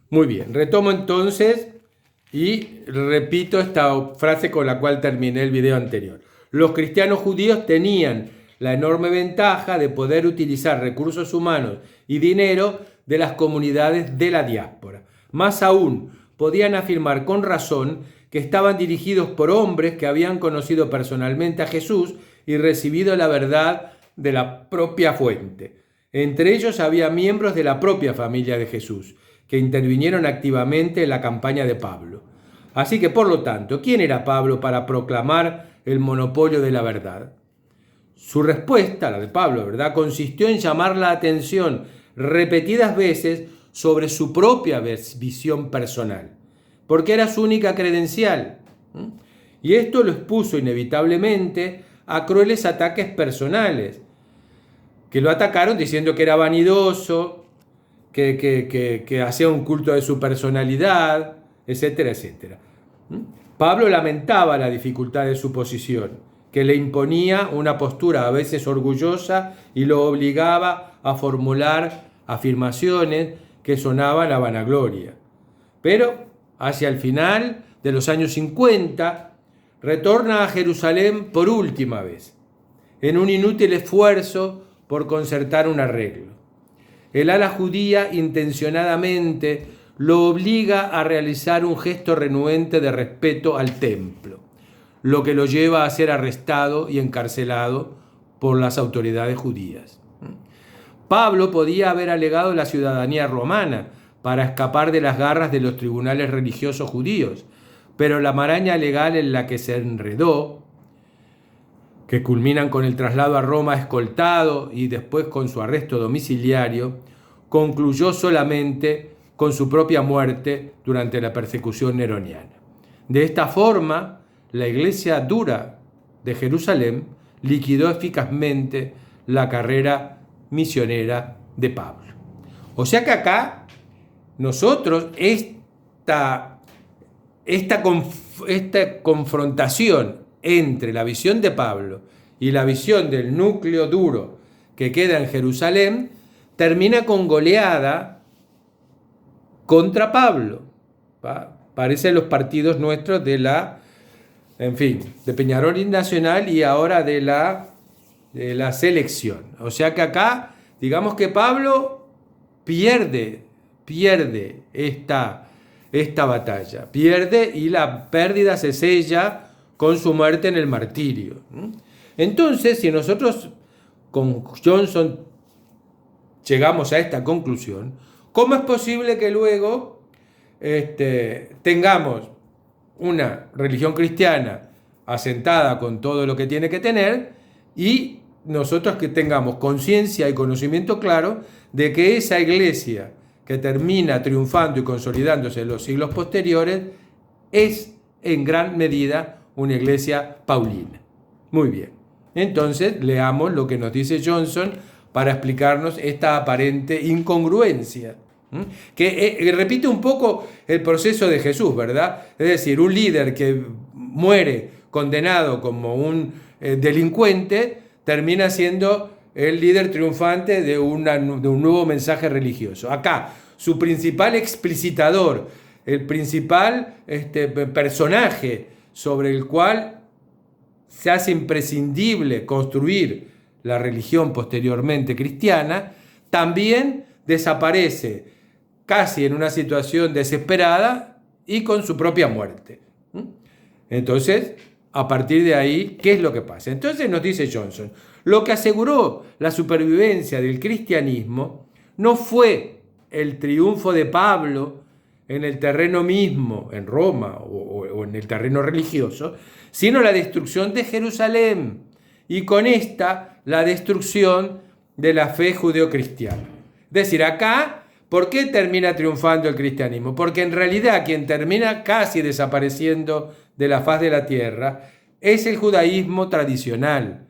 Muy bien, retomo entonces y repito esta frase con la cual terminé el video anterior. Los cristianos judíos tenían la enorme ventaja de poder utilizar recursos humanos y dinero de las comunidades de la diáspora. Más aún, podían afirmar con razón que estaban dirigidos por hombres que habían conocido personalmente a Jesús y recibido la verdad de la propia fuente. Entre ellos había miembros de la propia familia de Jesús, que intervinieron activamente en la campaña de Pablo. Así que, por lo tanto, ¿quién era Pablo para proclamar el monopolio de la verdad? Su respuesta, la de Pablo, ¿verdad?, consistió en llamar la atención repetidas veces sobre su propia visión personal, porque era su única credencial. Y esto lo expuso inevitablemente a crueles ataques personales, que lo atacaron diciendo que era vanidoso, que hacía un culto de su personalidad, etcétera, etcétera. Pablo lamentaba la dificultad de su posición, que le imponía una postura a veces orgullosa y lo obligaba a formular afirmaciones que sonaban a vanagloria. Pero hacia el final de los años 50, retorna a Jerusalén por última vez, en un inútil esfuerzo por concertar un arreglo. El ala judía intencionadamente lo obliga a realizar un gesto renuente de respeto al templo, lo que lo lleva a ser arrestado y encarcelado por las autoridades judías. Pablo podía haber alegado la ciudadanía romana para escapar de las garras de los tribunales religiosos judíos, pero la maraña legal en la que se enredó, que culminan con el traslado a Roma escoltado y después con su arresto domiciliario, concluyó solamente con su propia muerte durante la persecución neroniana. De esta forma, la iglesia dura de Jerusalén liquidó eficazmente la carrera misionera de Pablo. O sea que acá nosotros esta confrontación entre la visión de Pablo y la visión del núcleo duro que queda en Jerusalén termina con goleada contra Pablo. Parecen los partidos nuestros de de Peñarol y Nacional y ahora de la selección. O sea que acá, digamos que Pablo pierde esta batalla, pierde y la pérdida se sella con su muerte en el martirio. Entonces, si nosotros con Johnson llegamos a esta conclusión, ¿cómo es posible que luego tengamos una religión cristiana asentada con todo lo que tiene que tener y nosotros que tengamos conciencia y conocimiento claro de que esa iglesia que termina triunfando y consolidándose en los siglos posteriores es en gran medida una iglesia paulina? Muy bien, entonces leamos lo que nos dice Johnson para explicarnos esta aparente incongruencia, que repite un poco el proceso de Jesús, ¿verdad? Es decir, un líder que muere condenado como un delincuente termina siendo el líder triunfante de un nuevo mensaje religioso. Acá, su principal explicitador, el principal personaje sobre el cual se hace imprescindible construir la religión posteriormente cristiana, también desaparece casi en una situación desesperada y con su propia muerte. Entonces, a partir de ahí, ¿qué es lo que pasa? Entonces nos dice Johnson, lo que aseguró la supervivencia del cristianismo no fue el triunfo de Pablo en el terreno mismo, en Roma o en el terreno religioso, sino la destrucción de Jerusalén y con esta la destrucción de la fe judeocristiana. Es decir, acá, ¿por qué termina triunfando el cristianismo? Porque en realidad quien termina casi desapareciendo de la faz de la tierra es el judaísmo tradicional,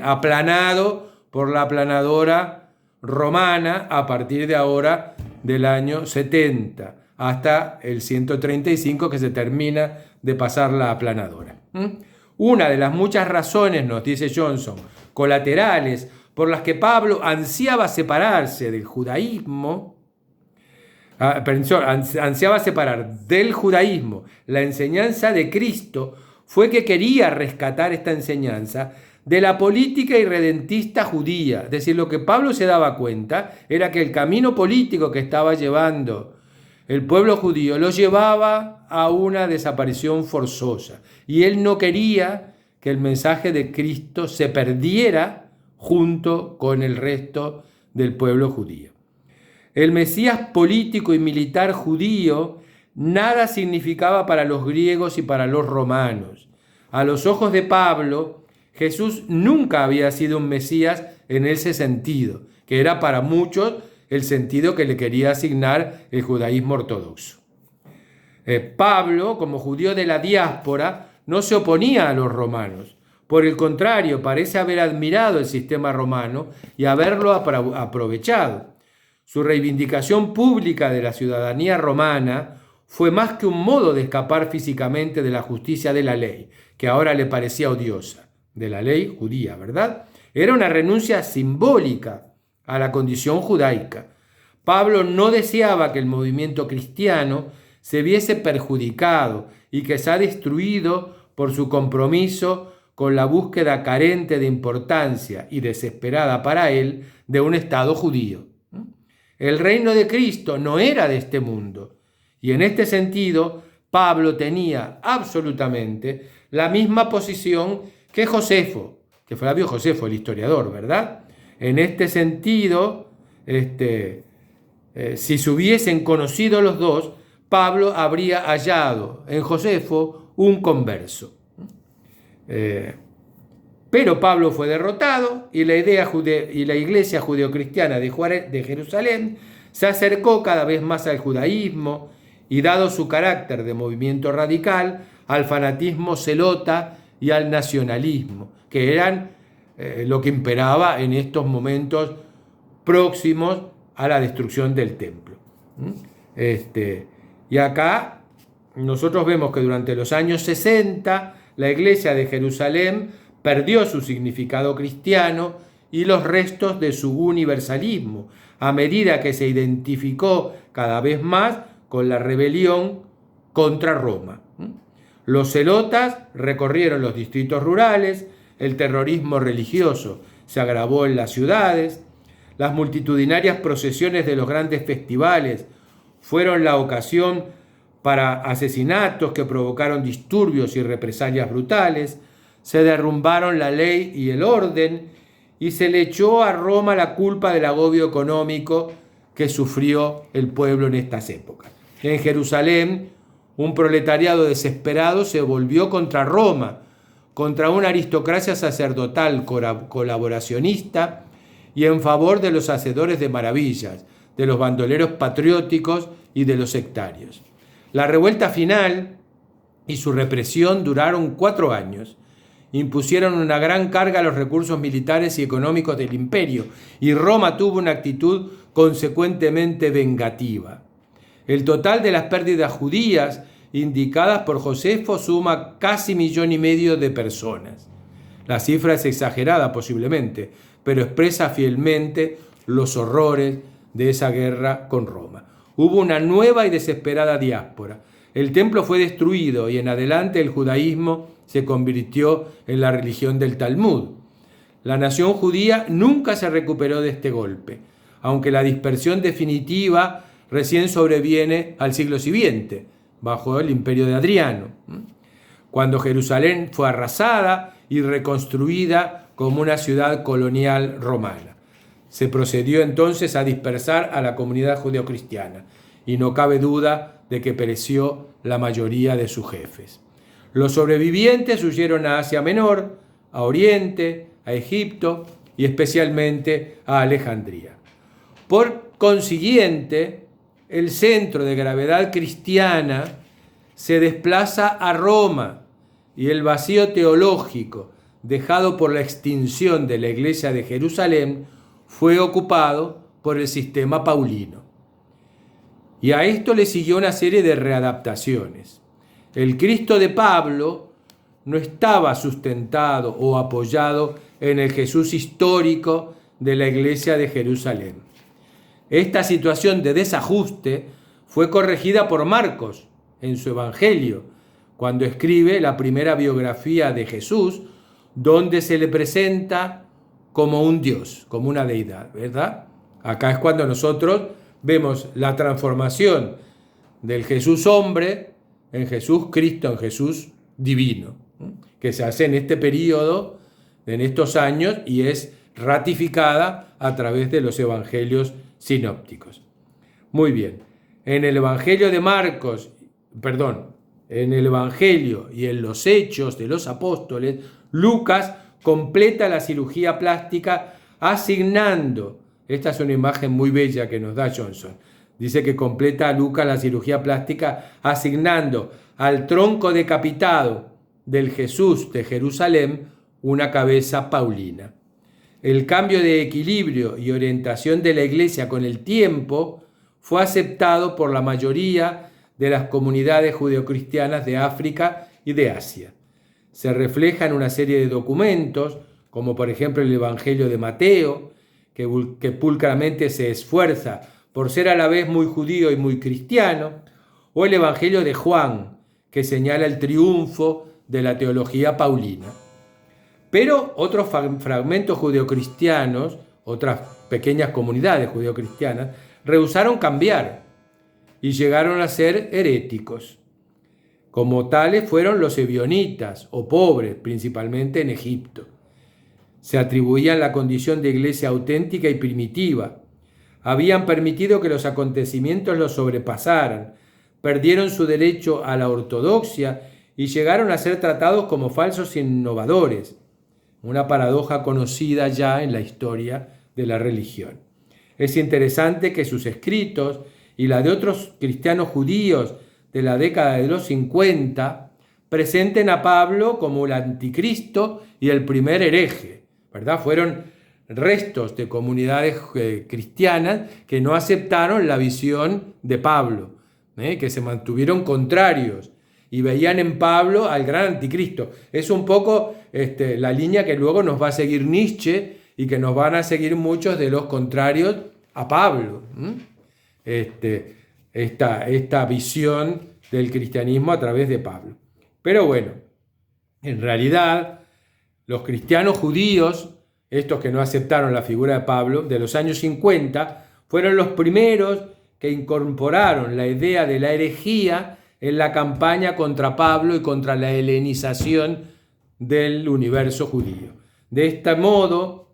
aplanado por la aplanadora romana a partir de ahora del año 70 hasta el 135 que se termina de pasar la aplanadora. Una de las muchas razones, nos dice Johnson, colaterales por las que Pablo ansiaba separarse del judaísmo, ansiaba separar del judaísmo la enseñanza de Cristo, fue que quería rescatar esta enseñanza de la política irredentista judía. Es decir, lo que Pablo se daba cuenta era que el camino político que estaba llevando el pueblo judío lo llevaba a una desaparición forzosa. Y él no quería que el mensaje de Cristo se perdiera junto con el resto del pueblo judío. El Mesías político y militar judío nada significaba para los griegos y para los romanos. A los ojos de Pablo, Jesús nunca había sido un Mesías en ese sentido, que era para muchos el sentido que le quería asignar el judaísmo ortodoxo. Pablo, como judío de la diáspora, no se oponía a los romanos. Por el contrario, parece haber admirado el sistema romano y haberlo aprovechado. Su reivindicación pública de la ciudadanía romana fue más que un modo de escapar físicamente de la justicia de la ley, que ahora le parecía odiosa, de la ley judía, ¿verdad? Era una renuncia simbólica a la condición judaica. Pablo no deseaba que el movimiento cristiano se viese perjudicado y que se ha destruido por su compromiso con la búsqueda carente de importancia y desesperada para él de un Estado judío. El reino de Cristo no era de este mundo, y en este sentido Pablo tenía absolutamente la misma posición que Josefo, que Flavio Josefo, el historiador, ¿verdad? En este sentido, si se hubiesen conocido los dos, Pablo habría hallado en Josefo un converso. Pero Pablo fue derrotado y la iglesia judeocristiana de Jerusalén se acercó cada vez más al judaísmo y, dado su carácter de movimiento radical, al fanatismo zelota y al nacionalismo, que eran lo que imperaba en estos momentos próximos a la destrucción del templo. Y acá nosotros vemos que durante los años 60 la iglesia de Jerusalén perdió su significado cristiano y los restos de su universalismo, a medida que se identificó cada vez más con la rebelión contra Roma. Los celotas recorrieron los distritos rurales, el terrorismo religioso se agravó en las ciudades, las multitudinarias procesiones de los grandes festivales fueron la ocasión para asesinatos que provocaron disturbios y represalias brutales, se derrumbaron la ley y el orden y se le echó a Roma la culpa del agobio económico que sufrió el pueblo en estas épocas. En Jerusalén, un proletariado desesperado se volvió contra Roma, contra una aristocracia sacerdotal colaboracionista y en favor de los hacedores de maravillas, de los bandoleros patrióticos y de los sectarios. La revuelta final y su represión duraron 4 años. Impusieron una gran carga a los recursos militares y económicos del imperio, y Roma tuvo una actitud consecuentemente vengativa. El total de las pérdidas judías indicadas por Josefo suma casi 1,5 millones de personas. La cifra es exagerada posiblemente, pero expresa fielmente los horrores de esa guerra con Roma. Hubo una nueva y desesperada diáspora. El templo fue destruido y en adelante el judaísmo se convirtió en la religión del Talmud. La nación judía nunca se recuperó de este golpe, aunque la dispersión definitiva recién sobreviene al siglo siguiente, bajo el imperio de Adriano, cuando Jerusalén fue arrasada y reconstruida como una ciudad colonial romana. Se procedió entonces a dispersar a la comunidad judeocristiana, y no cabe duda de que pereció la mayoría de sus jefes. Los sobrevivientes huyeron a Asia Menor, a Oriente, a Egipto y especialmente a Alejandría. Por consiguiente, el centro de gravedad cristiana se desplaza a Roma y el vacío teológico dejado por la extinción de la iglesia de Jerusalén fue ocupado por el sistema paulino. Y a esto le siguió una serie de readaptaciones. El Cristo de Pablo no estaba sustentado o apoyado en el Jesús histórico de la iglesia de Jerusalén. Esta situación de desajuste fue corregida por Marcos en su Evangelio, cuando escribe la primera biografía de Jesús, donde se le presenta como un Dios, como una deidad, ¿verdad? Acá es cuando nosotros vemos la transformación del Jesús hombre en Jesús Cristo, en Jesús divino, que se hace en este periodo, en estos años, y es ratificada a través de los evangelios sinópticos. Muy bien, en el Evangelio de Marcos, en el Evangelio y en los Hechos de los Apóstoles, Lucas completa la cirugía plástica asignando, esta es una imagen muy bella que nos da Johnson, dice que completa a Lucas la cirugía plástica asignando al tronco decapitado del Jesús de Jerusalén una cabeza paulina. El cambio de equilibrio y orientación de la Iglesia con el tiempo fue aceptado por la mayoría de las comunidades judeocristianas de África y de Asia. Se refleja en una serie de documentos, como por ejemplo el Evangelio de Mateo, que pulcramente se esfuerza por ser a la vez muy judío y muy cristiano, o el Evangelio de Juan, que señala el triunfo de la teología paulina. Pero otros fragmentos judeocristianos, otras pequeñas comunidades judeocristianas, rehusaron cambiar y llegaron a ser heréticos. Como tales fueron los ebionitas, o pobres, principalmente en Egipto. Se atribuían la condición de iglesia auténtica y primitiva. Habían permitido que los acontecimientos los sobrepasaran, perdieron su derecho a la ortodoxia y llegaron a ser tratados como falsos innovadores. Una paradoja conocida ya en la historia de la religión. Es interesante que sus escritos y la de otros cristianos judíos de la década de los 50 presenten a Pablo como el anticristo y el primer hereje, ¿verdad? Fueron restos de comunidades cristianas que no aceptaron la visión de Pablo, que se mantuvieron contrarios y veían en Pablo al gran anticristo. Es un poco la línea que luego nos va a seguir Nietzsche y que nos van a seguir muchos de los contrarios a Pablo. Esta visión del cristianismo a través de Pablo. Pero bueno, en realidad los cristianos judíos, estos que no aceptaron la figura de Pablo, de los años 50, fueron los primeros que incorporaron la idea de la herejía en la campaña contra Pablo y contra la helenización del universo judío. De este modo,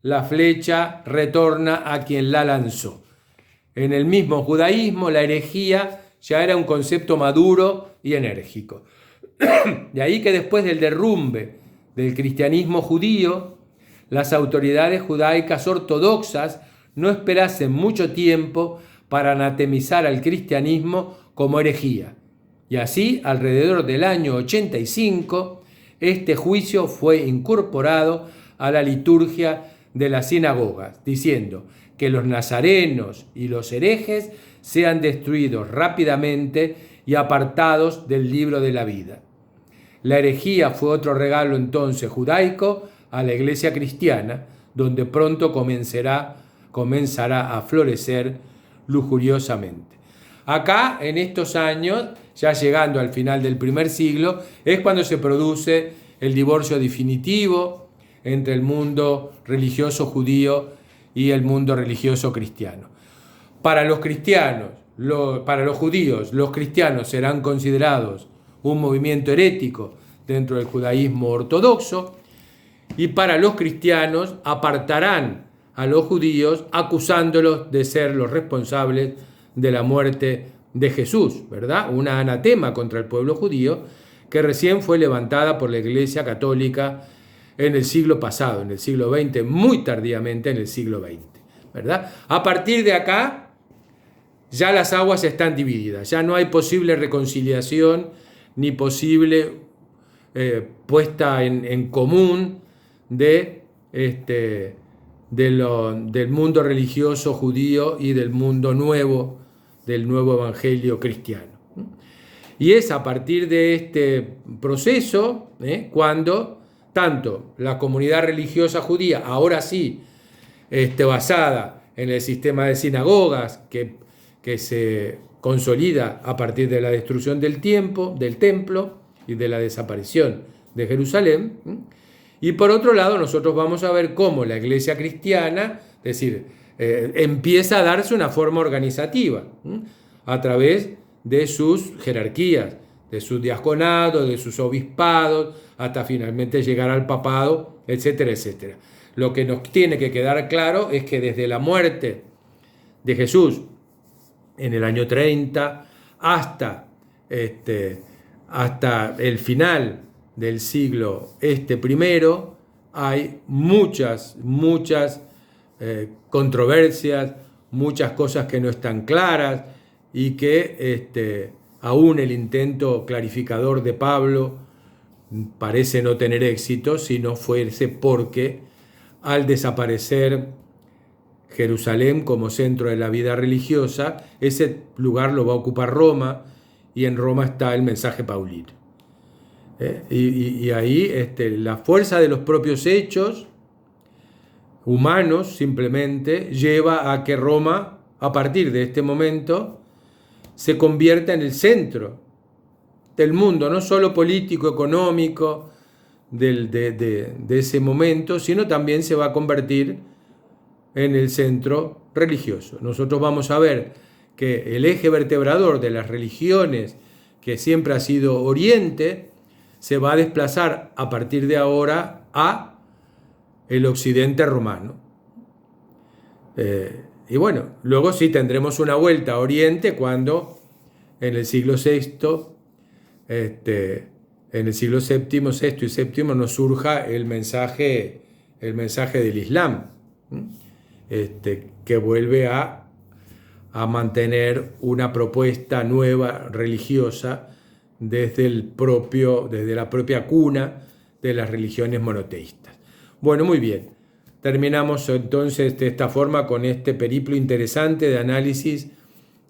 la flecha retorna a quien la lanzó. En el mismo judaísmo, la herejía ya era un concepto maduro y enérgico. De ahí que después del derrumbe del cristianismo judío, las autoridades judaicas ortodoxas no esperasen mucho tiempo para anatemizar al cristianismo como herejía. Y así, alrededor del año 85, este juicio fue incorporado a la liturgia de las sinagogas, diciendo que los nazarenos y los herejes sean destruidos rápidamente y apartados del libro de la vida. La herejía fue otro regalo entonces judaico a la iglesia cristiana, donde pronto comenzará a florecer lujuriosamente. Acá, en estos años, ya llegando al final del primer siglo, es cuando se produce el divorcio definitivo entre el mundo religioso judío y el mundo religioso cristiano. Para los cristianos, para los judíos, los cristianos serán considerados un movimiento herético dentro del judaísmo ortodoxo, y para los cristianos apartarán a los judíos acusándolos de ser los responsables de la muerte de Jesús, ¿verdad? Una anatema contra el pueblo judío que recién fue levantada por la Iglesia Católica en el siglo pasado, en el siglo XX, muy tardíamente en el siglo XX, ¿verdad? A partir de acá ya las aguas están divididas, ya no hay posible reconciliación ni posible puesta en común del mundo religioso judío y del mundo nuevo, del nuevo evangelio cristiano. Y es a partir de este proceso cuando tanto la comunidad religiosa judía, ahora sí basada en el sistema de sinagogas que se consolida a partir de la destrucción del templo y de la desaparición de Jerusalén. Y por otro lado, nosotros vamos a ver cómo la iglesia cristiana, es decir, empieza a darse una forma organizativa a través de sus jerarquías, de sus diaconados, de sus obispados, hasta finalmente llegar al papado, etcétera, etcétera. Lo que nos tiene que quedar claro es que desde la muerte de Jesús en el año 30 hasta el final del siglo primero, hay muchas controversias, muchas cosas que no están claras y que aún el intento clarificador de Pablo parece no tener éxito si no fuese porque al desaparecer Jerusalén como centro de la vida religiosa, ese lugar lo va a ocupar Roma y en Roma está el mensaje paulino. Y ahí la fuerza de los propios hechos humanos simplemente lleva a que Roma, a partir de este momento, se convierta en el centro del mundo, no solo político, económico, de ese momento, sino también se va a convertir en el centro religioso. Nosotros vamos a ver que el eje vertebrador de las religiones, que siempre ha sido Oriente, se va a desplazar a partir de ahora a el occidente romano. Y bueno, luego sí tendremos una vuelta a Oriente cuando en el siglo VI, en el siglo VII, VI y VII nos surja el mensaje del Islam, que vuelve a mantener una propuesta nueva religiosa desde la propia cuna de las religiones monoteístas. Bueno, muy bien. Terminamos entonces de esta forma con este periplo interesante de análisis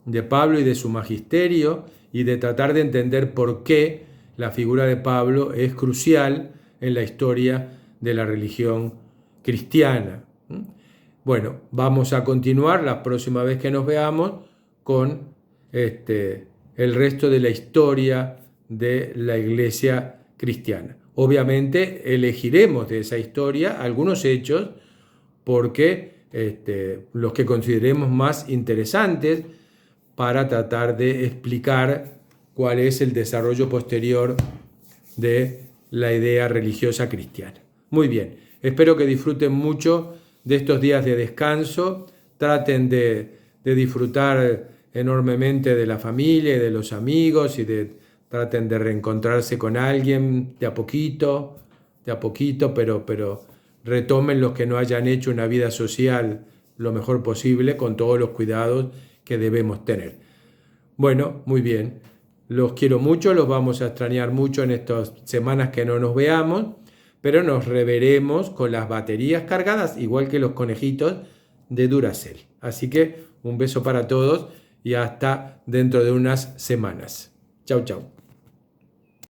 de Pablo y de su magisterio y de tratar de entender por qué la figura de Pablo es crucial en la historia de la religión cristiana. Bueno, vamos a continuar la próxima vez que nos veamos con el resto de la historia de la iglesia cristiana. Obviamente elegiremos de esa historia algunos hechos porque los que consideremos más interesantes para tratar de explicar cuál es el desarrollo posterior de la idea religiosa cristiana. Muy bien, espero que disfruten mucho de estos días de descanso, traten de disfrutar enormemente de la familia y de los amigos y traten de reencontrarse con alguien de a poquito, pero retomen los que no hayan hecho una vida social lo mejor posible con todos los cuidados que debemos tener. Bueno, muy bien, los quiero mucho, los vamos a extrañar mucho en estas semanas que no nos veamos, pero nos reveremos con las baterías cargadas, igual que los conejitos de Duracell. Así que un beso para todos y hasta dentro de unas semanas. Chau, chau.